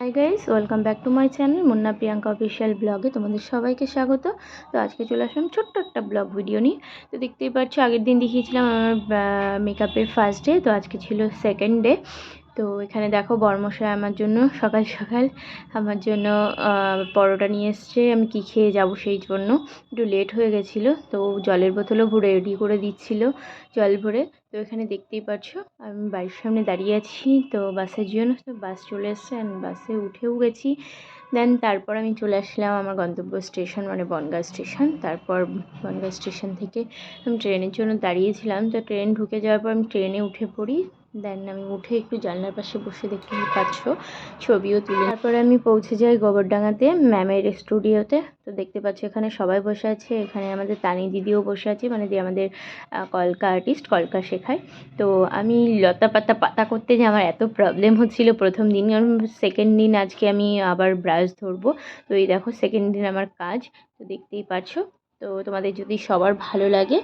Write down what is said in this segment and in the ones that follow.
Hi guys, welcome back to my channel Munna Priyanka official ব্লগে তোমাদের সবাইকে স্বাগত। তো আজকে চলে আসলাম ছোট্ট একটা ব্লগ ভিডিও নিয়ে। তো দেখতেই পাচ্ছ, আগের দিন দেখিয়েছিলাম আমার মেকআপের ফার্স্ট ডে, তো আজকে ছিল সেকেন্ড ডে। তো এখানে দেখো বরমশাই আমার জন্য সকাল সকাল আমার জন্য পরোটা নিয়ে এসছে। আমি কি খেয়ে যাব সেই জন্য একটু লেট হয়ে গেছিলো, তো জলের বোতলও ভরে রেডি করে দিচ্ছিল জল ভরে। তো এখানে দেখতেই পাচ্ছ আমি বাড়ির সামনে দাঁড়িয়ে আছি তো বাসের জন্য। তো বাস চলে এসছে, আমি বাসে উঠেও গেছি। দেন তারপর আমি চলে আসলাম আমার গন্তব্য স্টেশন, মানে বনগাঁ স্টেশন। তারপর বনগাঁ স্টেশন থেকে আমি ট্রেনের জন্য দাঁড়িয়েছিলাম। তো ট্রেন ঢুকে যাওয়ার পর আমি ট্রেনে উঠে পড়ি। দেন আমি উঠে একটু জানলার পাশে বসে দেখতে পাচ্ছ ছবিও তুলি। তারপরে আমি পৌঁছে যাই গোবরডাঙ্গাতে ম্যামের স্টুডিওতে। তো দেখতে পাচ্ছ এখানে সবাই বসে আছে। এখানে আমাদের তানি দিদিও বসে আছে, মানে যে আমাদের কলকা আর্টিস্ট, কলকা শেখায়। তো আমি লতা পাতা করতে যে আমার এত প্রবলেম হচ্ছিল প্রথম দিন, কারণ সেকেন্ড দিন আজকে আমি আবার ব্রাশ ধরবো। তো এই দেখো সেকেন্ড দিন আমার কাজ, তো দেখতেই পাচ্ছ। তো তোমাদের যদি সবার ভালো লাগে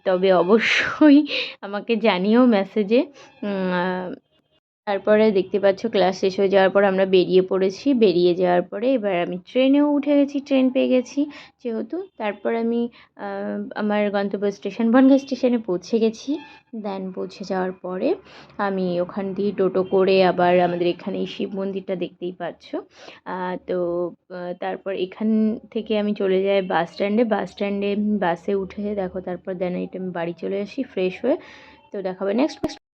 তবে অবশ্যই আমাকে জানিও মেসেজে। তারপরে দেখতে পাচ্ছ ক্লাস শেষ হয়ে যাওয়ার পর আমরা বেরিয়ে পড়েছি। বেরিয়ে যাওয়ার পরে এবার আমি ট্রেনেও উঠে গেছি, ট্রেন পেয়ে গেছি যেহেতু। তারপর আমি আমার গন্তব্য স্টেশন বনগাঁ স্টেশনে পৌঁছে গেছি। দেন পৌঁছে যাওয়ার পরে আমি ওখান দিয়ে টোটো করে আবার আমাদের এখানে শিব মন্দিরটা দেখতেই পাচ্ছ। তো তারপর এখান থেকে আমি চলে যাই বাস স্ট্যান্ডে। বাসে উঠে দেখো, তারপর দেন এটা আমি বাড়ি চলে আসি ফ্রেশ হয়ে। তো দেখাবে নেক্সট